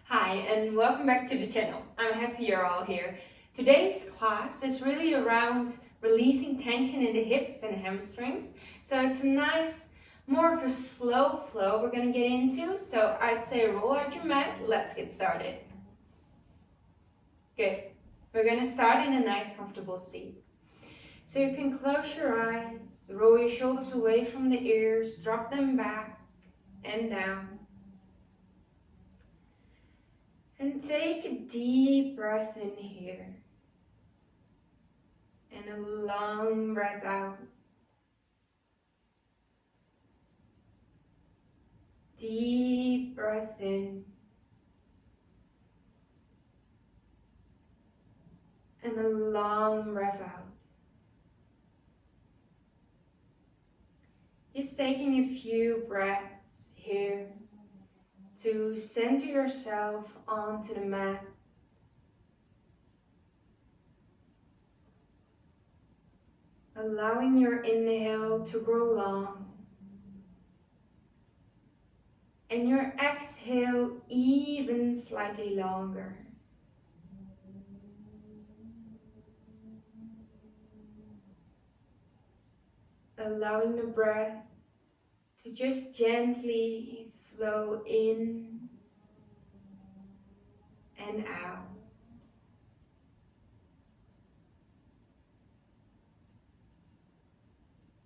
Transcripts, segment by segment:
Hi and welcome back to the channel. I'm happy you're all here. Today's class is really around releasing tension in the hips and hamstrings. So it's a nice, more of a slow flow we're going to get into. So I'd say roll out your mat. Let's get started. Good. We're going to start in a nice comfortable seat. So you can close your eyes, roll your shoulders away from the ears, drop them back and down. And take a deep breath in here and a long breath out. Deep breath in and a long breath out. Just taking a few breaths here to center yourself onto the mat. Allowing your inhale to grow long and your exhale even slightly longer. Allowing the breath to just gently flow in and out.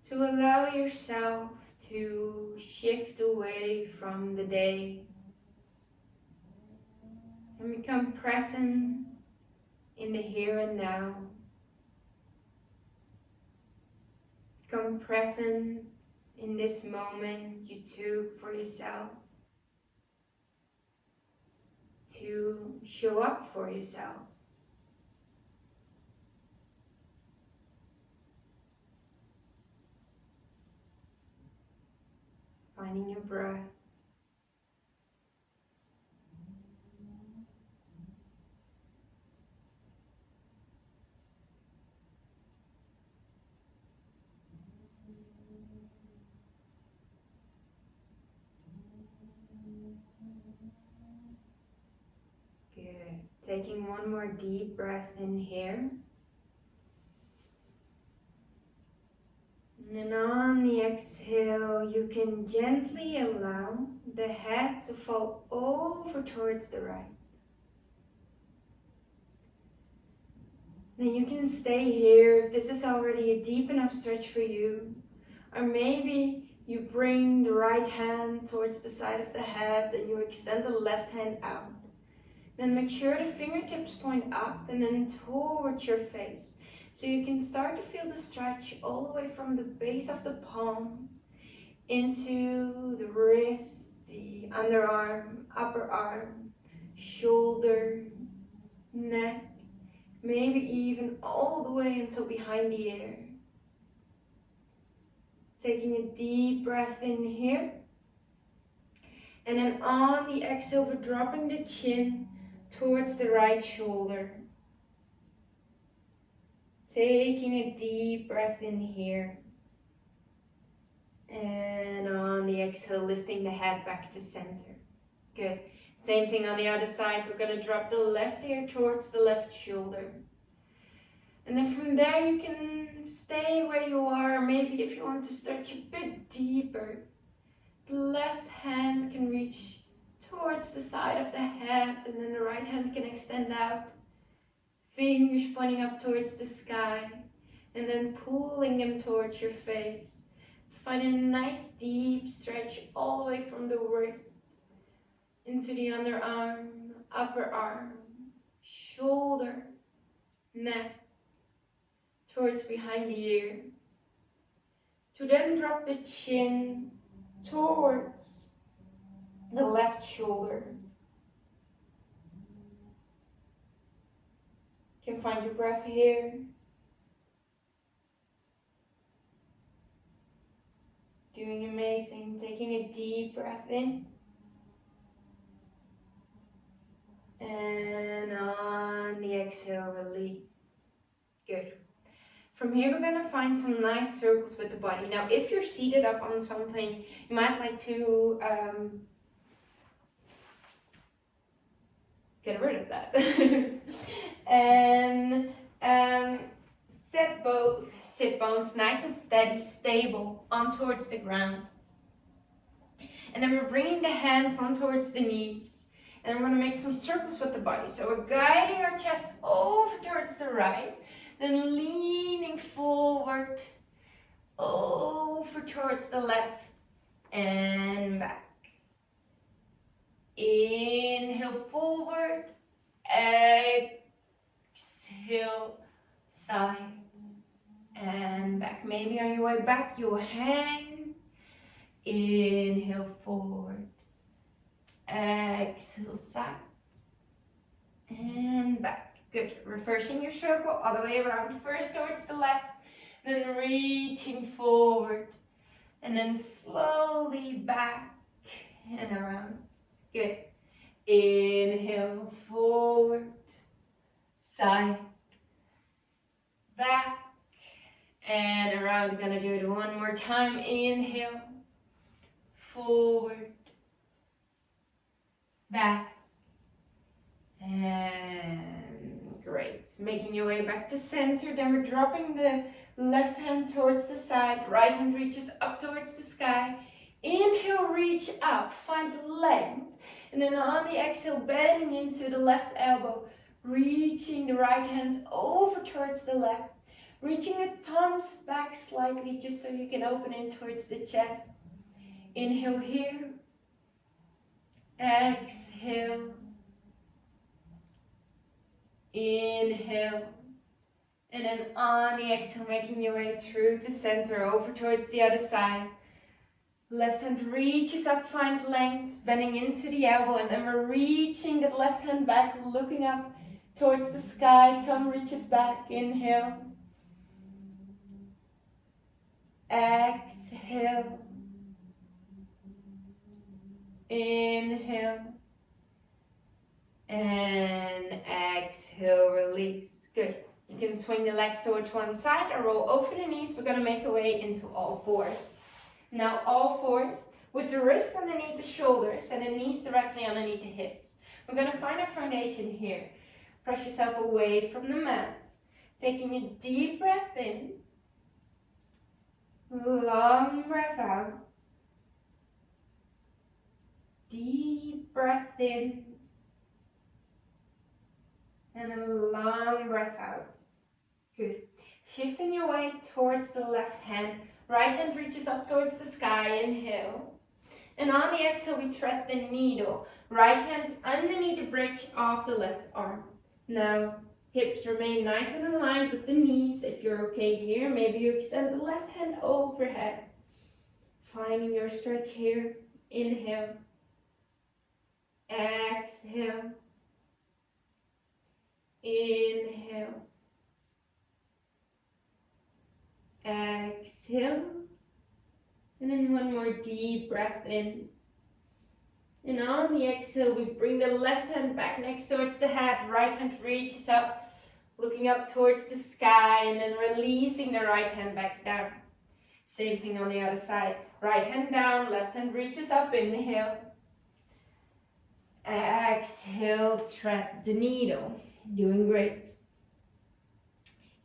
To allow yourself to shift away from the day and become present in the here and now. Become present in this moment you took for yourself to show up for yourself. Finding your breath. Good. Taking one more deep breath in here. And then on the exhale, you can gently allow the head to fall over towards the right. Then you can stay here if this is already a deep enough stretch for you. Or maybe you bring the right hand towards the side of the head and you extend the left hand out. Then make sure the fingertips point up and then towards your face. So you can start to feel the stretch all the way from the base of the palm into the wrist, the underarm, upper arm, shoulder, neck, maybe even all the way until behind the ear. Taking a deep breath in here. And then on the exhale, we're dropping the chin towards the right shoulder. Taking a deep breath in here. And on the exhale, lifting the head back to center. Good. Same thing on the other side. We're going to drop the left ear towards the left shoulder. And then from there, you can stay where you are. Or maybe if you want to stretch a bit deeper, the left hand can reach towards the side of the head, and then the right hand can extend out. Fingers pointing up towards the sky, and then pulling them towards your face. To find a nice deep stretch all the way from the wrist into the underarm, upper arm, shoulder, neck, towards behind the ear. To then drop the chin towards the left shoulder. You can find your breath here. Doing amazing. Taking a deep breath in. And on the exhale, release. Good. From here, we're going to find some nice circles with the body. Now, if you're seated up on something, you might like to get rid of that. And set both sit bones nice and steady, stable, on towards the ground. And then we're bringing the hands on towards the knees. And we're going to make some circles with the body. So we're guiding our chest over towards the right, then leaning forward, over towards the left, and back. Inhale forward, exhale sides and back. Maybe on your way back you'll hang. Inhale forward, exhale sides and back. Good. Reversing your circle all the way around. First towards the left, then reaching forward, and then slowly back and around. Good. Inhale forward, side, back, and around. Gonna do it one more time. Inhale, forward, back, and great. Making your way back to center. Then we're dropping the left hand towards the side, right hand reaches up towards the sky. Inhale, reach up, find length, and then on the exhale, bending into the left elbow, reaching the right hand over towards the left, reaching the thumbs back slightly just so you can open in towards the chest. Inhale here, exhale, inhale, and then on the exhale, making your way through to center, over towards the other side. Left hand reaches up, find length, bending into the elbow, and then we're reaching that left hand back, looking up towards the sky. Thumb reaches back. Inhale, exhale, inhale, and exhale, release. Good. You can swing the legs towards one side or roll over the knees. We're going to make our way into all fours. Now all fours with the wrists underneath the shoulders and the knees directly underneath the hips. We're going to find our foundation here. Press yourself away from the mat. Taking a deep breath in. Long breath out. Deep breath in. And a long breath out. Good. Shifting your way towards the left hand. Right hand reaches up towards the sky. Inhale. And on the exhale, we thread the needle. Right hand underneath the bridge of the left arm. Now, hips remain nice and aligned with the knees. If you're okay here, maybe you extend the left hand overhead. Finding your stretch here. Inhale. Exhale. Inhale. Exhale. And then one more deep breath in. And on the exhale, we bring the left hand back next towards the head. Right hand reaches up, looking up towards the sky, and then releasing the right hand back down. Same thing on the other side. Right hand down, left hand reaches up. Inhale. Exhale, thread the needle. Doing great.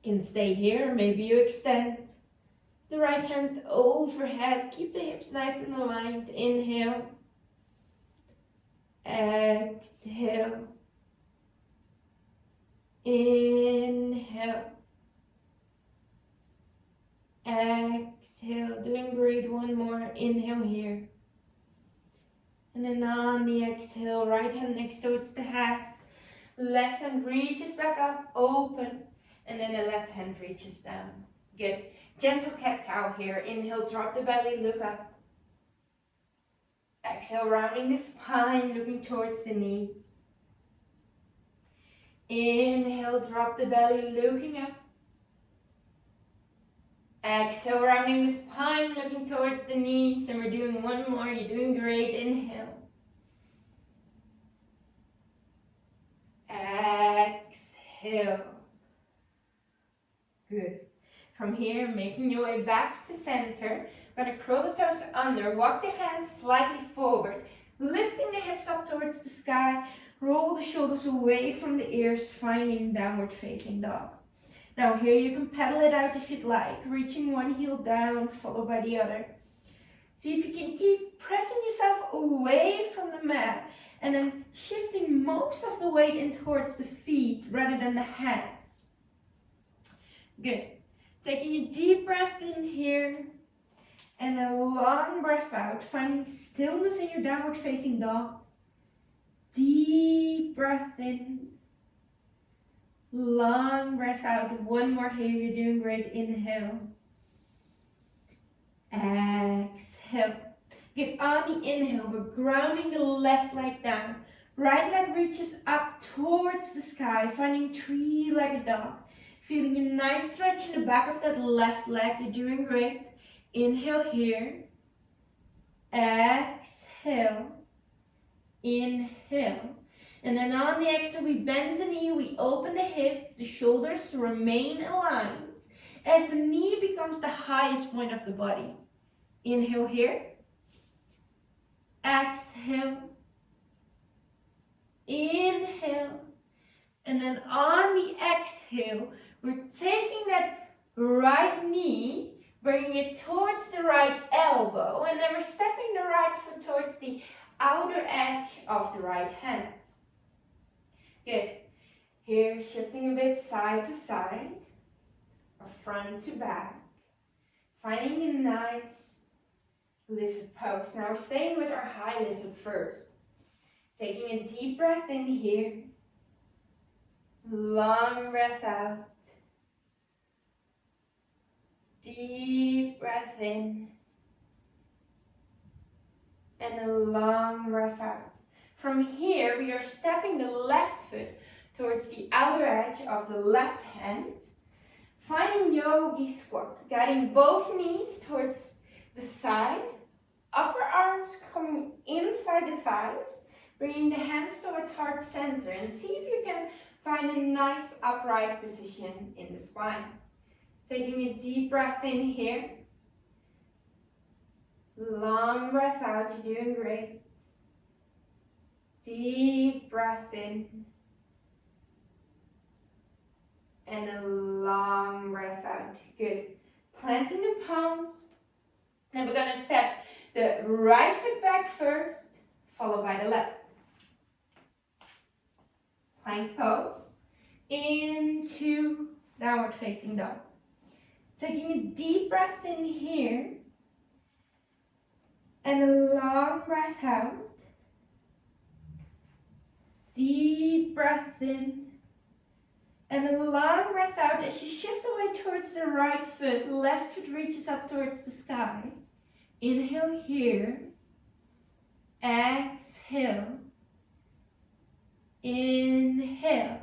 You can stay here, maybe you extend the right hand overhead. Keep the hips nice and aligned. Inhale. Exhale. Inhale. Exhale. Doing great. One more. Inhale here. And then on the exhale, right hand next towards the head. Left hand reaches back up, open. And then the left hand reaches down. Good. Gentle cat-cow here. Inhale, drop the belly, look up. Exhale, rounding the spine, looking towards the knees. Inhale, drop the belly, looking up. Exhale, rounding the spine, looking towards the knees. And we're doing one more. You're doing great. Inhale. Exhale. Good. From here, making your way back to center. We're going to curl the toes under, walk the hands slightly forward, lifting the hips up towards the sky, roll the shoulders away from the ears, finding downward facing dog. Now here you can pedal it out if you'd like, reaching one heel down, followed by the other. See if you can keep pressing yourself away from the mat and then shifting most of the weight in towards the feet rather than the hands. Good. Taking a deep breath in here and a long breath out, finding stillness in your downward facing dog. Deep breath in, long breath out. One more here, you're doing great. Inhale, exhale. Good, on the inhale, we're grounding the left leg down. Right leg reaches up towards the sky, finding three-legged dog. Feeling a nice stretch in the back of that left leg, you're doing great. Inhale here, exhale, inhale. And then on the exhale, we bend the knee, we open the hip, the shoulders remain aligned as the knee becomes the highest point of the body. Inhale here, exhale, inhale. And then on the exhale, we're taking that right knee, bringing it towards the right elbow, and then we're stepping the right foot towards the outer edge of the right hand. Good. Here, shifting a bit side to side, or front to back, finding a nice lizard pose. Now we're staying with our high lizard first. Taking a deep breath in here, long breath out. Deep breath in and a long breath out. From here, we are stepping the left foot towards the outer edge of the left hand, finding yogi squat, guiding both knees towards the side, upper arms coming inside the thighs, bringing the hands towards heart center, and see if you can find a nice upright position in the spine. Taking a deep breath in here. Long breath out, you're doing great. Deep breath in. And a long breath out. Good. Planting the palms. Then we're going to step the right foot back first, followed by the left. Plank pose. Into downward facing dog. Taking a deep breath in here and a long breath out. Deep breath in and a long breath out as you shift away towards the right foot. Left foot reaches up towards the sky. Inhale here. Exhale. Inhale.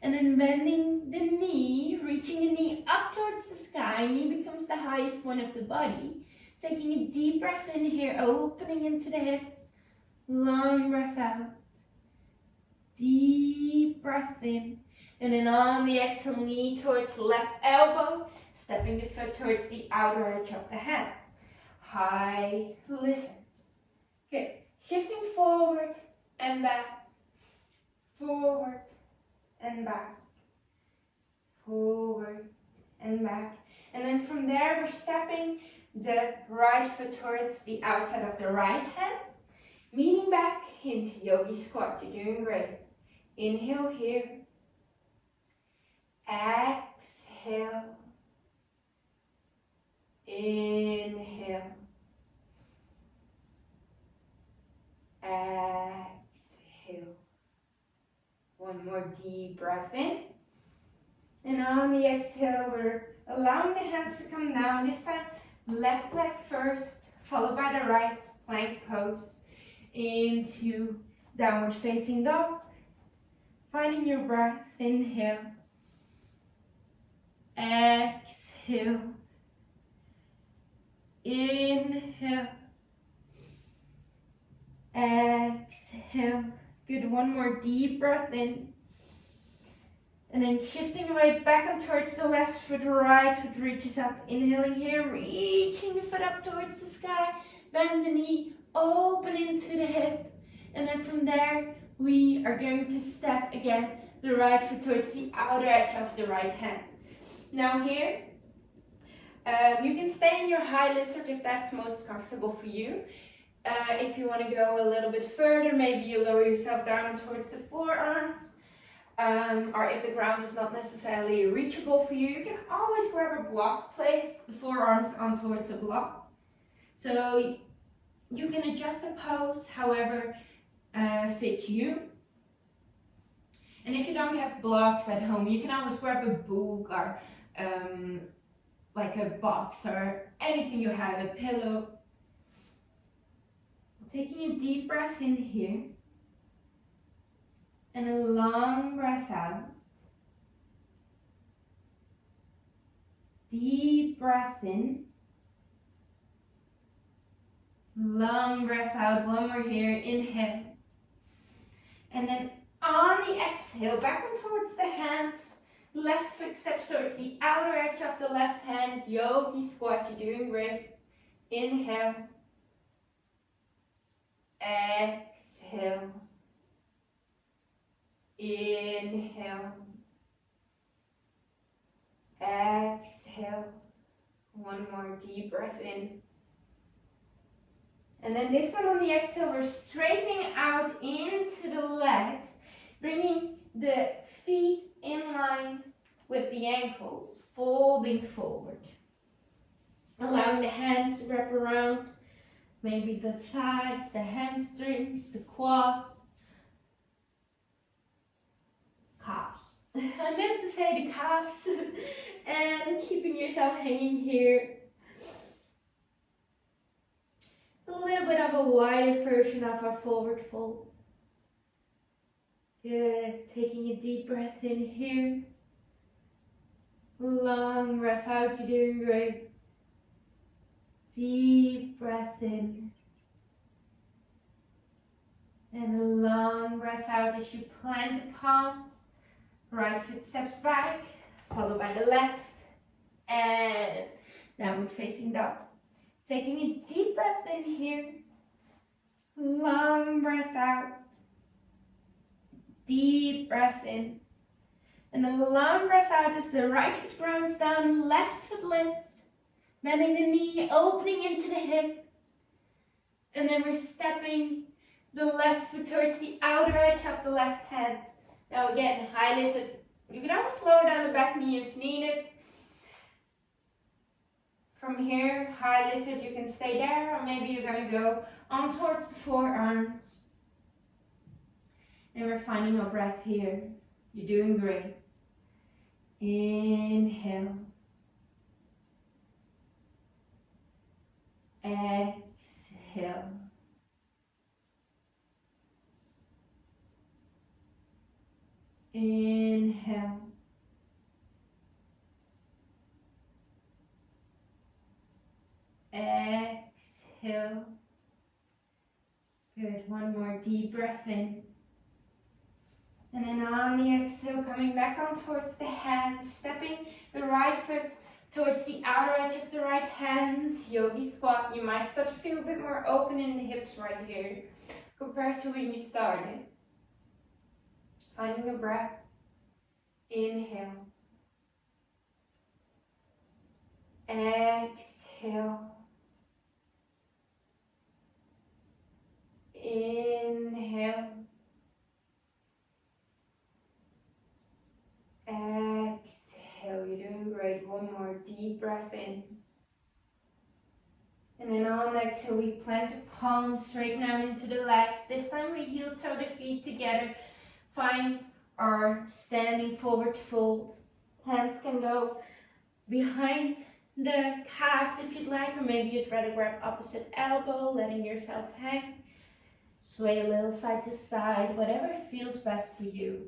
And then bending the knee, reaching the knee up towards the sky. Knee becomes the highest point of the body. Taking a deep breath in here, opening into the hips. Long breath out. Deep breath in. And then on the exhale, knee towards left elbow. Stepping the foot towards the outer edge of the hand. High lizard. Good. Shifting forward and back. Forward and back, forward and back. And then from there, we're stepping the right foot towards the outside of the right hand, leaning back into yogi squat. You're doing great. Inhale here. Exhale. Inhale. Exhale. One more deep breath in. And on the exhale, we're allowing the hands to come down. This time, left leg first, followed by the right, plank pose. Into downward facing dog. Finding your breath, inhale. Exhale. Inhale. Exhale. Good, one more deep breath in. And then shifting right back and towards the left foot, right foot reaches up. Inhaling here, reaching the foot up towards the sky. Bend the knee, open into the hip. And then from there, we are going to step again the right foot towards the outer edge of the right hand. Now here, you can stay in your high lizard if that's most comfortable for you. If you want to go a little bit further, maybe you lower yourself down towards the forearms. Or if the ground is not necessarily reachable for you, you can always grab a block, place the forearms on towards a block. So you can adjust the pose however fits you. And if you don't have blocks at home, you can always grab a book or like a box or anything you have, a pillow. Taking a deep breath in here. And a long breath out. Deep breath in. Long breath out. One more here. Inhale. And then on the exhale, back and towards the hands. Left foot steps towards the outer edge of the left hand. Yogi squat. You're doing great. Inhale. Exhale. Inhale. Exhale. One more deep breath in. And then this time on the exhale, we're straightening out into the legs, bringing the feet in line with the ankles, folding forward. Allowing the hands to wrap around maybe the thighs, the hamstrings, the quads, calves. I meant to say the calves. And keeping yourself hanging here. A little bit of a wider version of our forward fold. Good. Taking a deep breath in here. Long breath out. You're doing great. Deep breath in. And a long breath out as you plant the palms. Right foot steps back, followed by the left. And downward facing dog. Taking a deep breath in here. Long breath out. Deep breath in. And a long breath out as the right foot grounds down, left foot lifts. Bending the knee, opening into the hip. And then we're stepping the left foot towards the outer edge of the left hand. Now again, high lizard. You can always lower down the back knee if needed. From here, high lizard, you can stay there, or maybe you're going to go on towards the forearms. And we're finding our breath here. You're doing great. Inhale. Exhale. Inhale. Exhale. Good. One more deep breath in. And then on the exhale, coming back on towards the hands, stepping the right foot towards the outer edge of the right hand. Yogi squat. You might start to feel a bit more open in the hips right here compared to when you started. Finding a breath. Inhale. Exhale. Inhale. Exhale. You're doing great. One more deep breath in. And then on the exhale, we plant the palms straight down into the legs. This time we heel toe the feet together. Find our standing forward fold. Hands can go behind the calves if you'd like, or maybe you'd rather grab opposite elbow, letting yourself hang. Sway a little side to side, whatever feels best for you.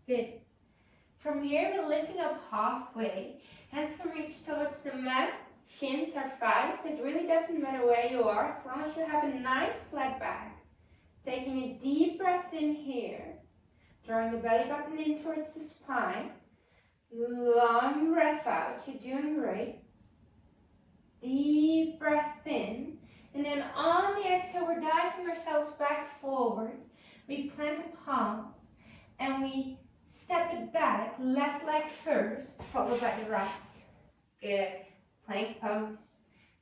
Good. From here, we're lifting up halfway. Hands can reach towards the mat, shins or thighs. It really doesn't matter where you are, as long as you have a nice flat back. Taking a deep breath in here. Drawing the belly button in towards the spine. Long breath out. You're doing great. Deep breath in. And then on the exhale, we're diving ourselves back forward. We plant the palms and we step it back. Left leg first, followed by the right. Good. Plank pose.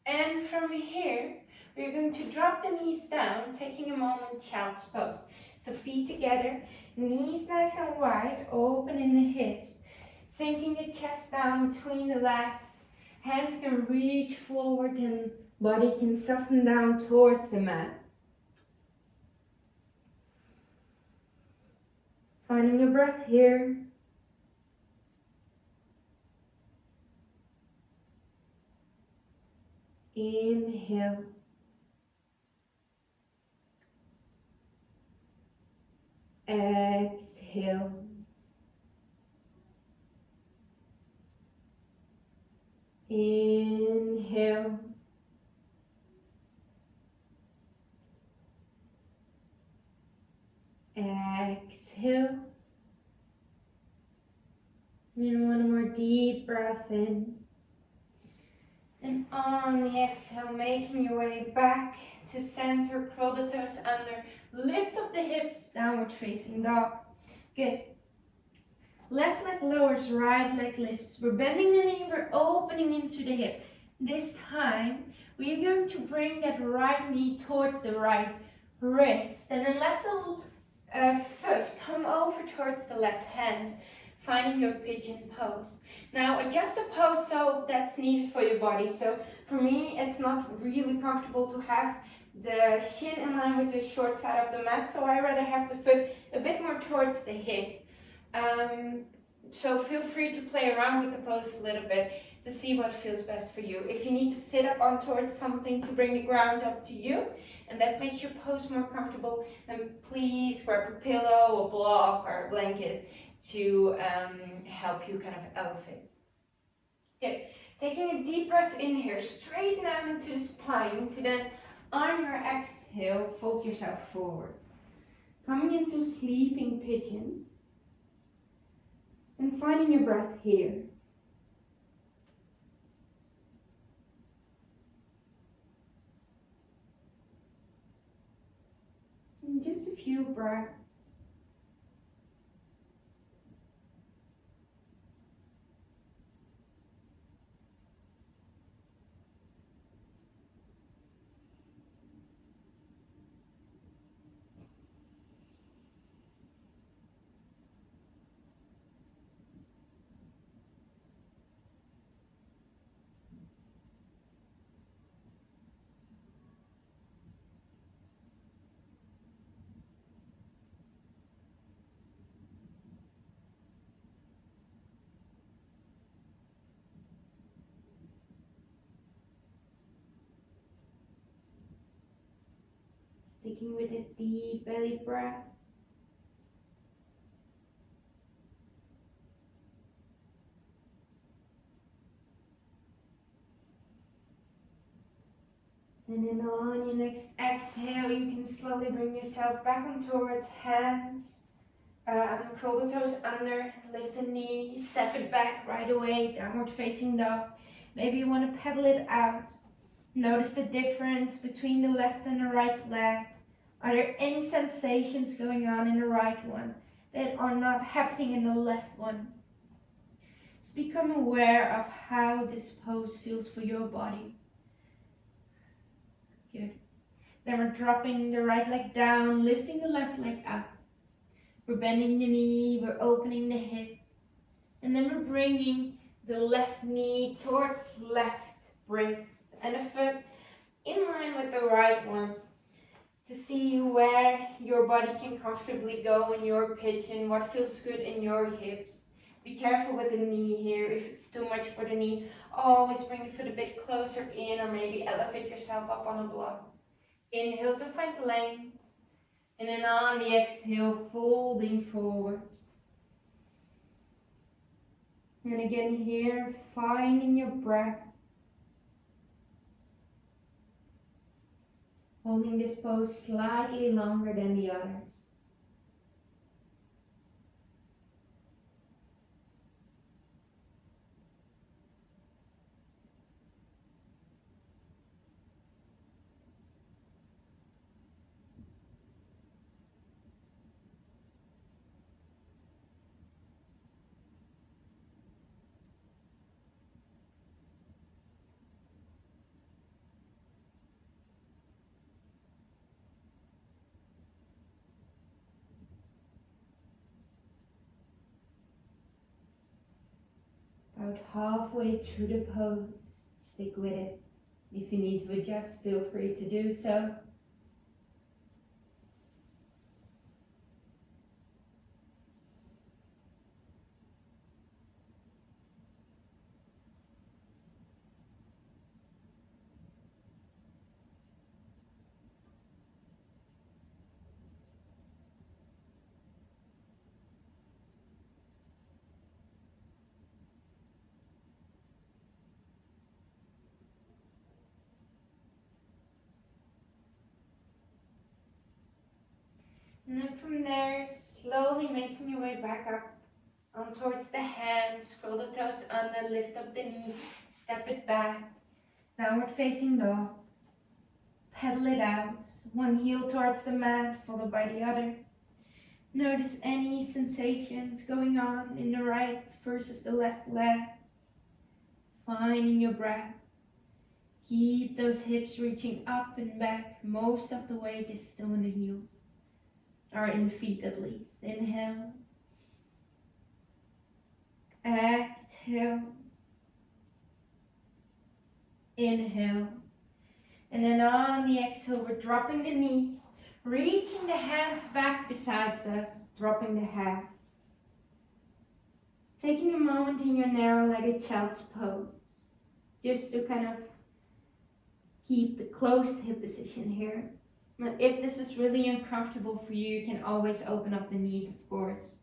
And from here, we're going to drop the knees down, taking a moment, child's pose. So feet together, knees nice and wide, open in the hips. Sinking the chest down between the legs. Hands can reach forward and body can soften down towards the mat. Finding your breath here. Inhale. Exhale. Inhale. Exhale. And one more deep breath in. And on the exhale, making your way back to center, curl the toes under, lift up the hips, downward facing dog. Good. Left leg lowers, right leg lifts. We're bending the knee, we're opening into the hip. This time, we are going to bring that right knee towards the right wrist. And then let the foot come over towards the left hand, finding your pigeon pose. Now adjust the pose so that's needed for your body. So for me, it's not really comfortable to have the shin in line with the short side of the mat, so I rather have the foot a bit more towards the hip. So feel free to play around with the pose a little bit to see what feels best for you. If you need to sit up on towards something to bring the ground up to you, and that makes your pose more comfortable, then please grab a pillow, a block, or a blanket to help you kind of elevate. Okay, taking a deep breath in here, straighten out into the spine, to then on your exhale, fold yourself forward. Coming into sleeping pigeon, and finding your breath here. And just a few breaths. Sticking with a deep belly breath. And then on your next exhale, you can slowly bring yourself back on towards hands. Curl the toes under, lift the knee, step it back right away, downward facing dog. Maybe you want to pedal it out. Notice the difference between the left and the right leg. Are there any sensations going on in the right one that are not happening in the left one? Just become aware of how this pose feels for your body. Good. Then we're dropping the right leg down, lifting the left leg up. We're bending the knee, we're opening the hip. And then we're bringing the left knee towards left wrist and the foot in line with the right one, to see where your body can comfortably go in your pigeon, what feels good in your hips. Be careful with the knee here. If it's too much for the knee, always bring the foot a bit closer in, or maybe elevate yourself up on a block. Inhale to find length, and then on the exhale, folding forward. And again here, finding your breath. Holding this pose slightly longer than the others. about halfway through the pose. Stick with it. If you need to adjust, feel free to do so. And then from there, slowly making your way back up on towards the hands, scroll the toes under, lift up the knee, step it back, downward facing dog, pedal it out, one heel towards the mat, followed by the other. Notice any sensations going on in the right versus the left leg, finding your breath. Keep those hips reaching up and back, most of the weight is still in the heels, or in the feet at least. Inhale. Exhale. Inhale. And then on the exhale, we're dropping the knees, reaching the hands back besides us, dropping the head. Taking a moment in your narrow-legged child's pose, just to kind of keep the closed hip position here. But if this is really uncomfortable for you, you can always open up the knees, of course.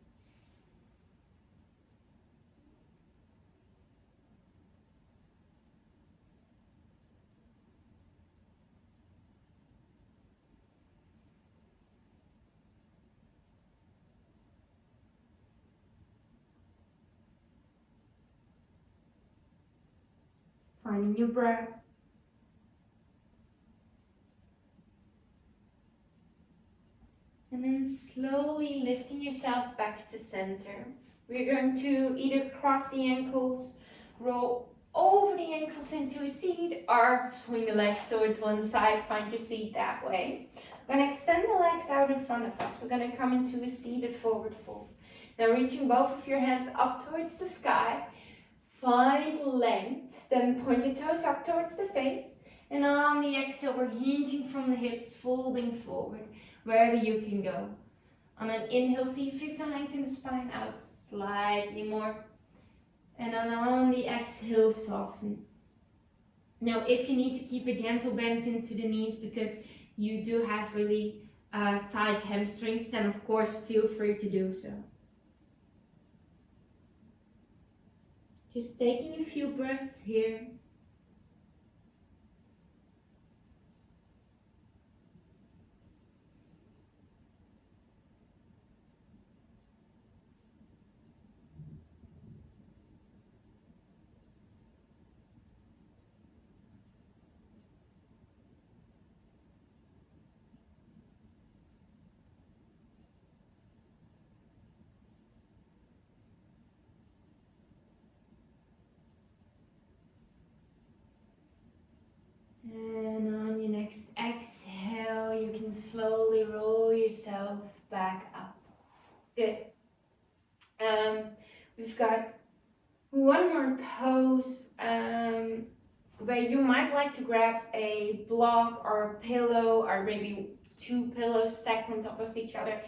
Finding your breath. And then slowly lifting yourself back to center. We're going to either cross the ankles, roll over the ankles into a seat, or swing the legs towards one side, find your seat that way. We're going to extend the legs out in front of us. We're going to come into a seated forward fold. Now reaching both of your hands up towards the sky. Find length, then point the toes up towards the face. And on the exhale, we're hinging from the hips, folding forward, wherever you can go. On an inhale, see if you can lengthen the spine out slightly more. And on the exhale, soften. Now, if you need to keep a gentle bend into the knees because you do have really tight hamstrings, then of course, feel free to do so. Just taking a few breaths here. And on your next exhale, you can slowly roll yourself back up. Good. We've got one more pose where you might like to grab a block or a pillow, or maybe two pillows stacked on top of each other.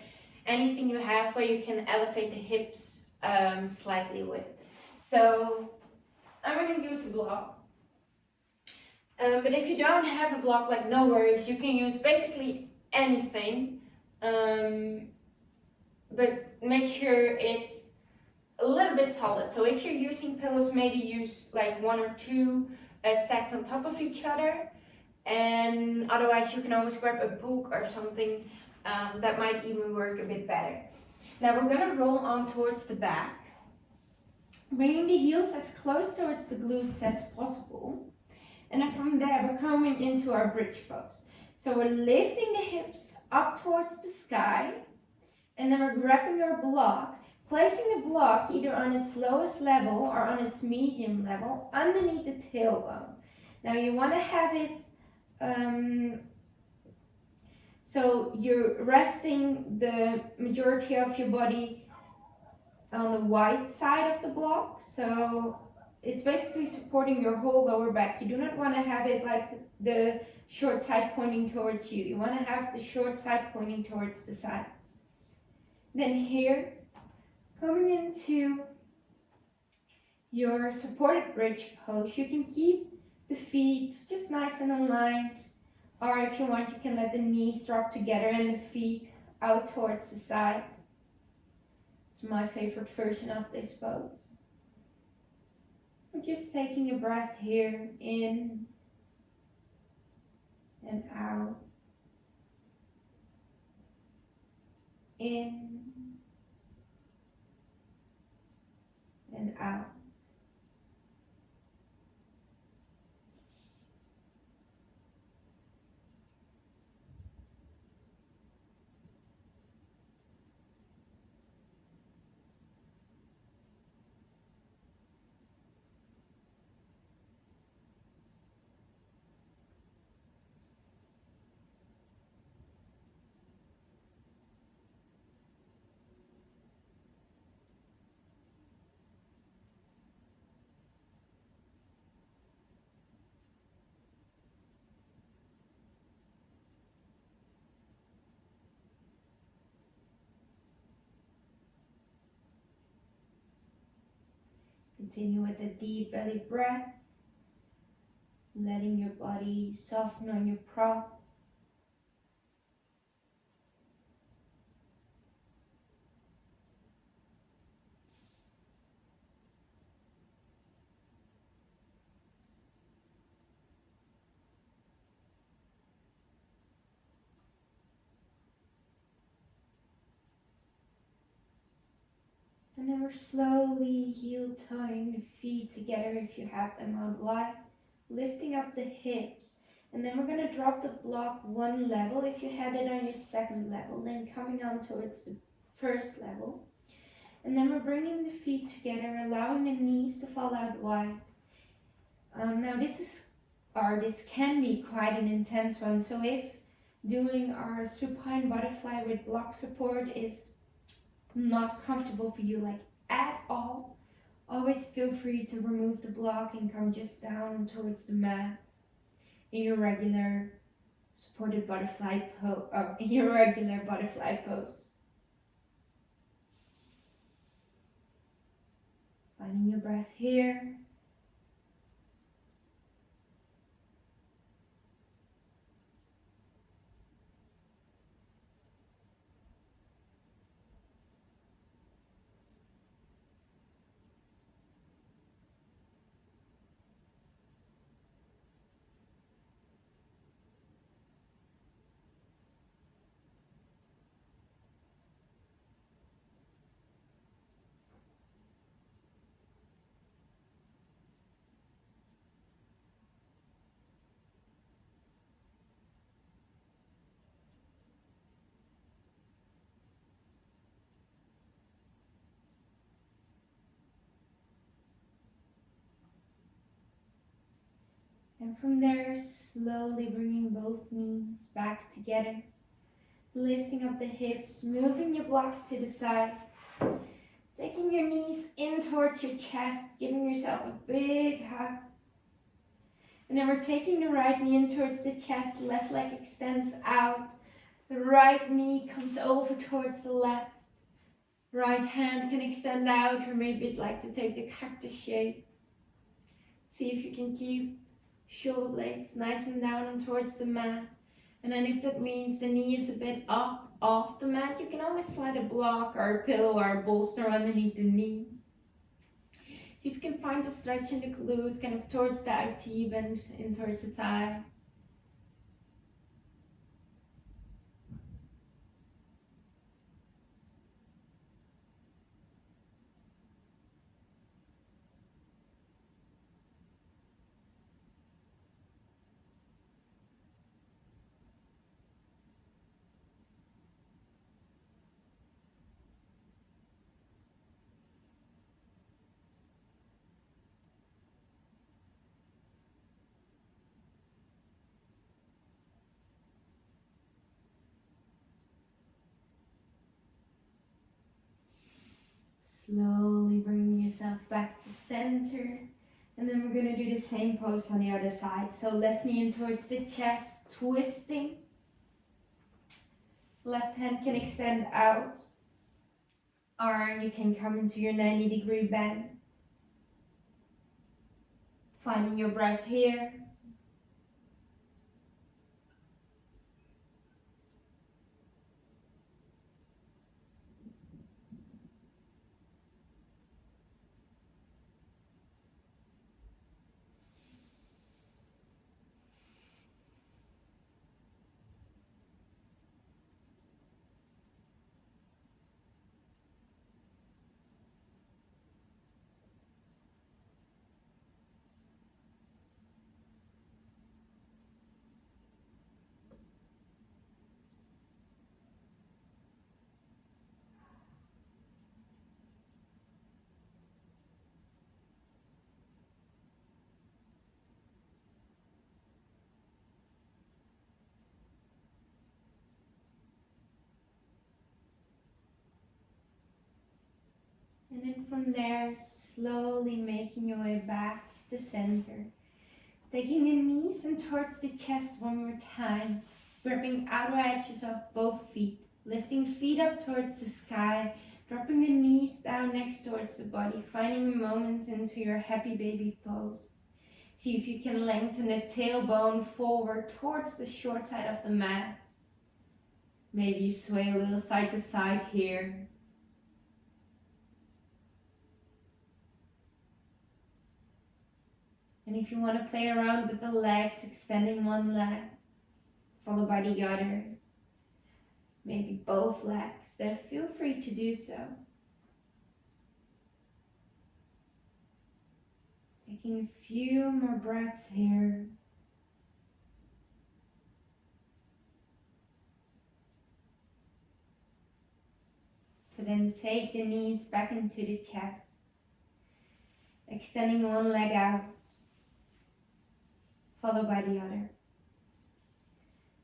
Anything you have where you can elevate the hips slightly with. So I'm going to use a block. But if you don't have a block, like, no worries, you can use basically anything, but make sure it's a little bit solid. So if you're using pillows, maybe use like one or two stacked on top of each other, and otherwise you can always grab a book or something that might even work a bit better. Now we're going to roll on towards the back, bringing the heels as close towards the glutes as possible. And then from there, we're coming into our bridge pose. So we're lifting the hips up towards the sky. And then we're grabbing our block, placing the block either on its lowest level or on its medium level underneath the tailbone. Now you want to have it, so you're resting the majority of your body on the wide side of the block. So it's basically supporting your whole lower back. You do not want to have it like the short side pointing towards you. You want to have the short side pointing towards the sides. Then here, coming into your supported bridge pose, you can keep the feet just nice and aligned, or if you want, you can let the knees drop together and the feet out towards the side. It's my favorite version of this pose. We're just taking a breath here, in and out, in and out. Continue with a deep belly breath, letting your body soften on your prop. And then we're slowly heel toeing the feet together if you have them out wide, lifting up the hips. And then we're going to drop the block one level if you had it on your second level, then coming on towards the first level. And then we're bringing the feet together, allowing the knees to fall out wide. Now this can be quite an intense one. So if doing our supine butterfly with block support is not comfortable for you like at all, always feel free to remove the block and come just down towards the mat in your regular supported butterfly pose, pose. Finding your breath here. And from there, slowly bringing both knees back together, lifting up the hips, moving your block to the side, taking your knees in towards your chest, giving yourself a big hug. And then we're taking the right knee in towards the chest, left leg extends out, the right knee comes over towards the left, right hand can extend out, or maybe you'd like to take the cactus shape. See if you can keep shoulder blades nice and down and towards the mat. And then if that means the knee is a bit up off the mat, you can always slide a block or a pillow or a bolster underneath the knee. See if you can find a stretch in the glute, kind of towards the IT bend in towards the thigh. Slowly bringing yourself back to center. And then we're going to do the same pose on the other side. So left knee in towards the chest, twisting. Left hand can extend out. Or you can come into your 90-degree bend. Finding your breath here. And then from there, slowly making your way back to center. Taking the knees in towards the chest one more time. Gripping outer edges of both feet. Lifting feet up towards the sky. Dropping the knees down next towards the body. Finding a moment into your happy baby pose. See if you can lengthen the tailbone forward towards the short side of the mat. Maybe you sway a little side to side here. And if you want to play around with the legs, extending one leg, followed by the other, maybe both legs, then feel free to do so. Taking a few more breaths here. To then take the knees back into the chest, extending one leg out, followed by the other.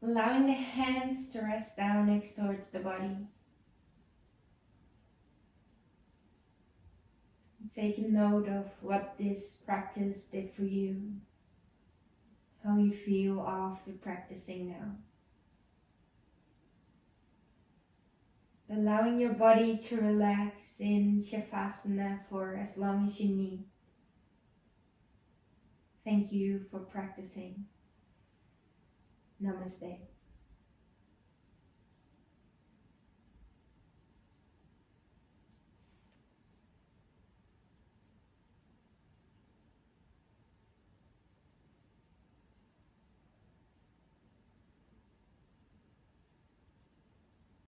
Allowing the hands to rest down next towards the body. Taking note of what this practice did for you. How you feel after practicing now. Allowing your body to relax in Shavasana for as long as you need. Thank you for practicing. Namaste.